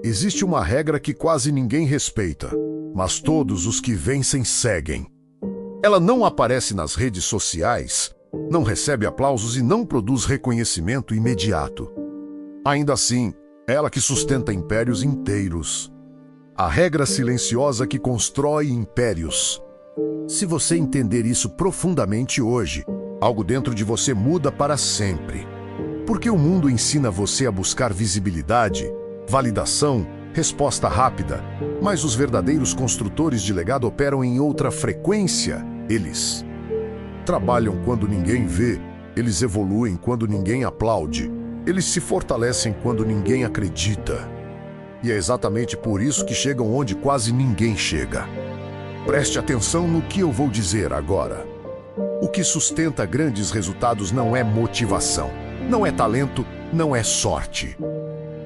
Existe uma regra que quase ninguém respeita, mas todos os que vencem seguem. Ela não aparece nas redes sociais, não recebe aplausos e não produz reconhecimento imediato. Ainda assim, é ela que sustenta impérios inteiros. A regra silenciosa que constrói impérios. Se você entender isso profundamente hoje, algo dentro de você muda para sempre. Porque o mundo ensina você a buscar visibilidade, validação, resposta rápida, mas os verdadeiros construtores de legado operam em outra frequência. Eles trabalham quando ninguém vê, eles evoluem quando ninguém aplaude, eles se fortalecem quando ninguém acredita. E é exatamente por isso que chegam onde quase ninguém chega. Preste atenção no que eu vou dizer agora. O que sustenta grandes resultados não é motivação, não é talento, não é sorte.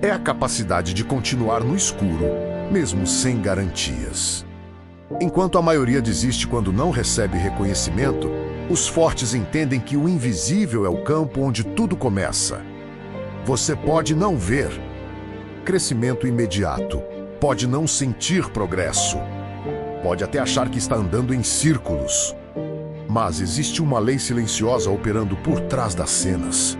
É a capacidade de continuar no escuro, mesmo sem garantias. Enquanto a maioria desiste quando não recebe reconhecimento, os fortes entendem que o invisível é o campo onde tudo começa. Você pode não ver crescimento imediato, pode não sentir progresso, pode até achar que está andando em círculos. Mas existe uma lei silenciosa operando por trás das cenas.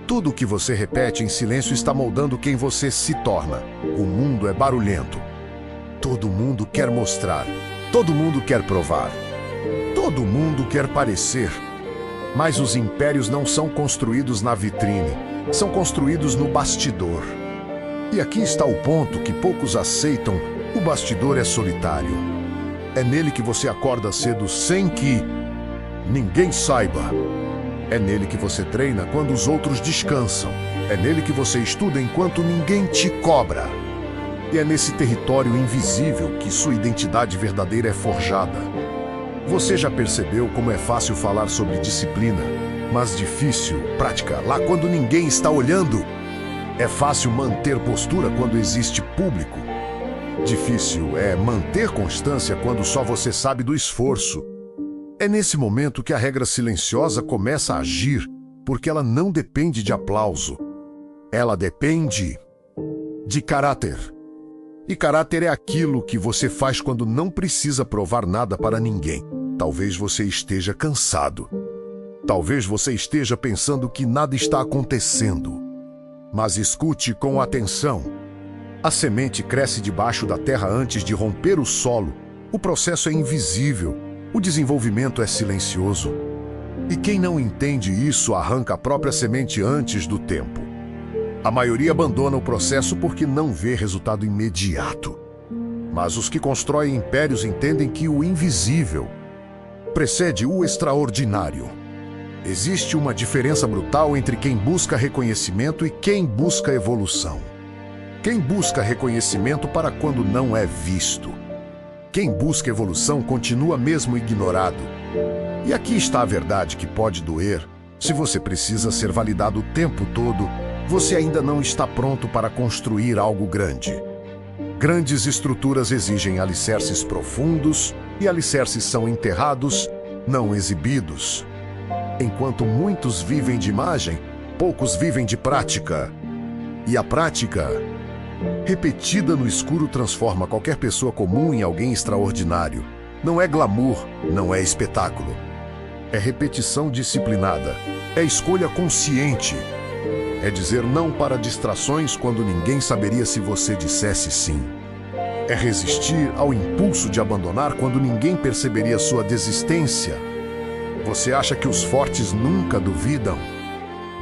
Tudo o que você repete em silêncio está moldando quem você se torna. O mundo é barulhento. Todo mundo quer mostrar. Todo mundo quer provar. Todo mundo quer parecer. Mas os impérios não são construídos na vitrine. São construídos no bastidor. E aqui está o ponto que poucos aceitam. O bastidor é solitário. É nele que você acorda cedo sem que ninguém saiba. É nele que você treina quando os outros descansam. É nele que você estuda enquanto ninguém te cobra. E é nesse território invisível que sua identidade verdadeira é forjada. Você já percebeu como é fácil falar sobre disciplina, mas difícil praticar lá quando ninguém está olhando? É fácil manter postura quando existe público. Difícil é manter constância quando só você sabe do esforço. É nesse momento que a regra silenciosa começa a agir, porque ela não depende de aplauso. Ela depende de caráter. E caráter é aquilo que você faz quando não precisa provar nada para ninguém. Talvez você esteja cansado. Talvez você esteja pensando que nada está acontecendo. Mas escute com atenção. A semente cresce debaixo da terra antes de romper o solo. O processo é invisível. O desenvolvimento é silencioso. E quem não entende isso arranca a própria semente antes do tempo. A maioria abandona o processo porque não vê resultado imediato. Mas os que constroem impérios entendem que o invisível precede o extraordinário. Existe uma diferença brutal entre quem busca reconhecimento e quem busca evolução. Quem busca reconhecimento para quando não é visto. Quem busca evolução continua mesmo ignorado. E aqui está a verdade que pode doer. Se você precisa ser validado o tempo todo, você ainda não está pronto para construir algo grande. Grandes estruturas exigem alicerces profundos, e alicerces são enterrados, não exibidos. Enquanto muitos vivem de imagem, poucos vivem de prática. E a prática repetida no escuro transforma qualquer pessoa comum em alguém extraordinário. Não é glamour, não é espetáculo. É repetição disciplinada. É escolha consciente. É dizer não para distrações quando ninguém saberia se você dissesse sim. É resistir ao impulso de abandonar quando ninguém perceberia sua desistência. Você acha que os fortes nunca duvidam?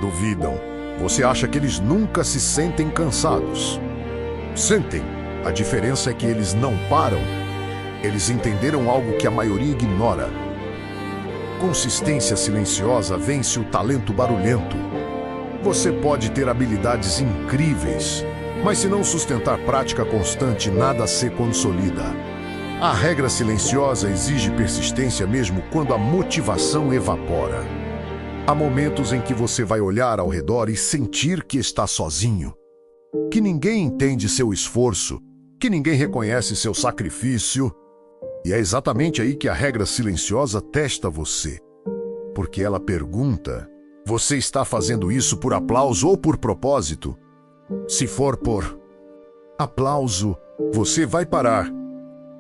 Duvidam. Você acha que eles nunca se sentem cansados? Sentem. A diferença é que eles não param. Eles entenderam algo que a maioria ignora. Consistência silenciosa vence o talento barulhento. Você pode ter habilidades incríveis, mas se não sustentar prática constante, nada se consolida. A regra silenciosa exige persistência mesmo quando a motivação evapora. Há momentos em que você vai olhar ao redor e sentir que está sozinho. Que ninguém entende seu esforço, que ninguém reconhece seu sacrifício. E é exatamente aí que a regra silenciosa testa você. Porque ela pergunta: você está fazendo isso por aplauso ou por propósito? Se for por aplauso, você vai parar.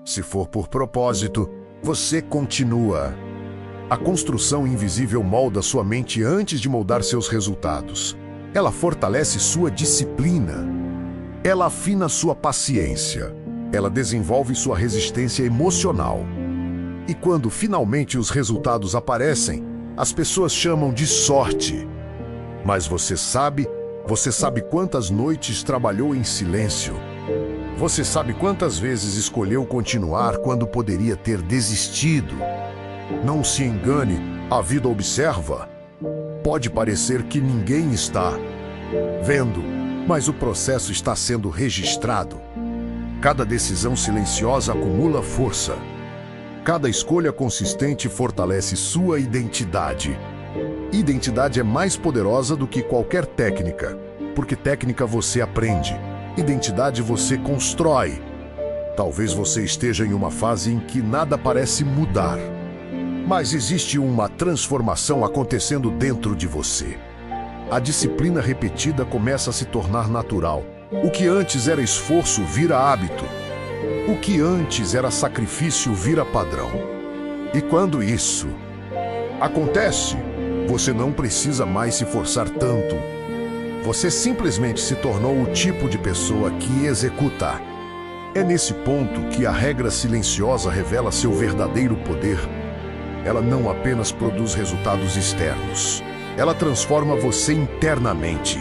Se for por propósito, você continua. A construção invisível molda sua mente antes de moldar seus resultados. Ela fortalece sua disciplina. Ela afina sua paciência. Ela desenvolve sua resistência emocional. E quando finalmente os resultados aparecem, as pessoas chamam de sorte. Mas você sabe quantas noites trabalhou em silêncio. Você sabe quantas vezes escolheu continuar quando poderia ter desistido. Não se engane, a vida observa. Pode parecer que ninguém está vendo, mas o processo está sendo registrado. Cada decisão silenciosa acumula força. Cada escolha consistente fortalece sua identidade. Identidade é mais poderosa do que qualquer técnica, porque técnica você aprende. Identidade você constrói. Talvez você esteja em uma fase em que nada parece mudar, mas existe uma transformação acontecendo dentro de você. A disciplina repetida começa a se tornar natural. O que antes era esforço vira hábito. O que antes era sacrifício vira padrão. E quando isso acontece, você não precisa mais se forçar tanto. Você simplesmente se tornou o tipo de pessoa que executa. É nesse ponto que a regra silenciosa revela seu verdadeiro poder. Ela não apenas produz resultados externos. Ela transforma você internamente.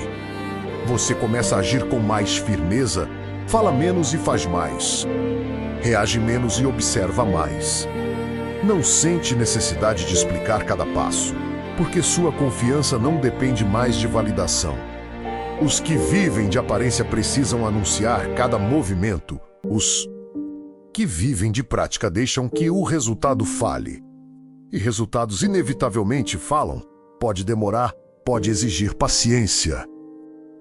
Você começa a agir com mais firmeza, fala menos e faz mais. Reage menos e observa mais. Não sente necessidade de explicar cada passo, porque sua confiança não depende mais de validação. Os que vivem de aparência precisam anunciar cada movimento. Os que vivem de prática deixam que o resultado fale. E resultados inevitavelmente falam. Pode demorar, pode exigir paciência.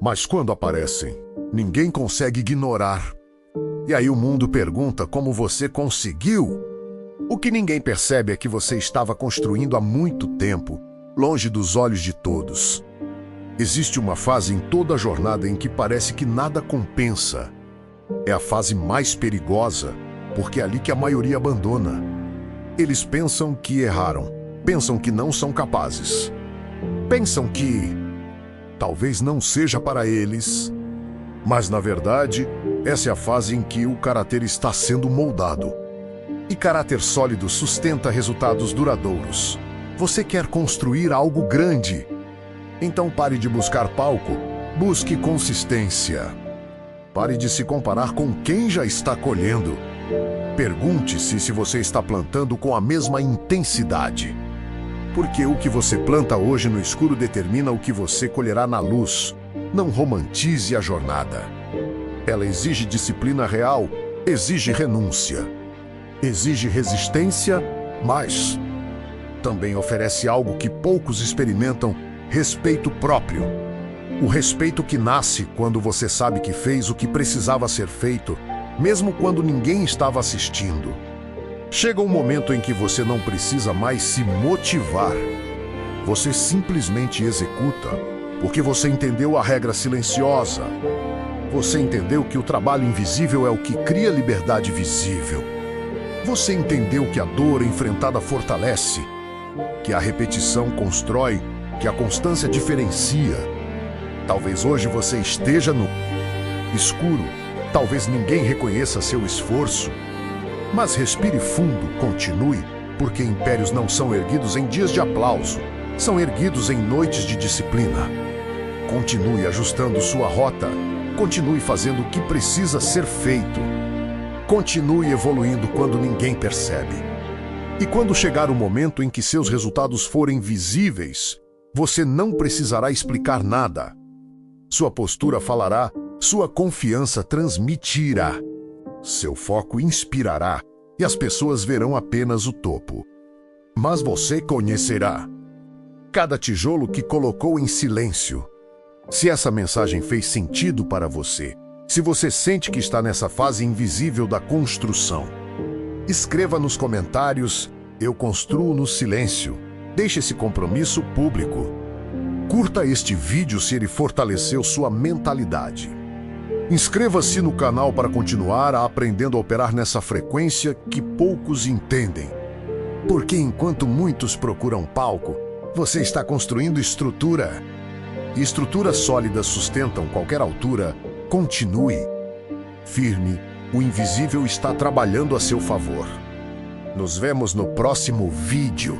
Mas quando aparecem, ninguém consegue ignorar. E aí o mundo pergunta como você conseguiu. O que ninguém percebe é que você estava construindo há muito tempo, longe dos olhos de todos. Existe uma fase em toda a jornada em que parece que nada compensa. É a fase mais perigosa, porque é ali que a maioria abandona. Eles pensam que erraram, pensam que não são capazes. Pensam que talvez não seja para eles. Mas, na verdade, essa é a fase em que o caráter está sendo moldado. E caráter sólido sustenta resultados duradouros. Você quer construir algo grande. Então pare de buscar palco, busque consistência. Pare de se comparar com quem já está colhendo. Pergunte-se se você está plantando com a mesma intensidade. Porque o que você planta hoje no escuro determina o que você colherá na luz. Não romantize a jornada. Ela exige disciplina real, exige renúncia. Exige resistência, mas também oferece algo que poucos experimentam: respeito próprio. O respeito que nasce quando você sabe que fez o que precisava ser feito, mesmo quando ninguém estava assistindo. Chega um momento em que você não precisa mais se motivar. Você simplesmente executa, porque você entendeu a regra silenciosa. Você entendeu que o trabalho invisível é o que cria liberdade visível. Você entendeu que a dor enfrentada fortalece, que a repetição constrói, que a constância diferencia. Talvez hoje você esteja no escuro, talvez ninguém reconheça seu esforço. Mas respire fundo, continue, porque impérios não são erguidos em dias de aplauso, são erguidos em noites de disciplina. Continue ajustando sua rota, continue fazendo o que precisa ser feito. Continue evoluindo quando ninguém percebe. E quando chegar o momento em que seus resultados forem visíveis, você não precisará explicar nada. Sua postura falará, sua confiança transmitirá. Seu foco inspirará e as pessoas verão apenas o topo. Mas você conhecerá cada tijolo que colocou em silêncio. Se essa mensagem fez sentido para você, se você sente que está nessa fase invisível da construção, escreva nos comentários: eu construo no silêncio. Deixe esse compromisso público. Curta este vídeo se ele fortaleceu sua mentalidade. Inscreva-se no canal para continuar aprendendo a operar nessa frequência que poucos entendem. Porque enquanto muitos procuram palco, você está construindo estrutura. E estruturas sólidas sustentam qualquer altura. Continue. Firme, o invisível está trabalhando a seu favor. Nos vemos no próximo vídeo.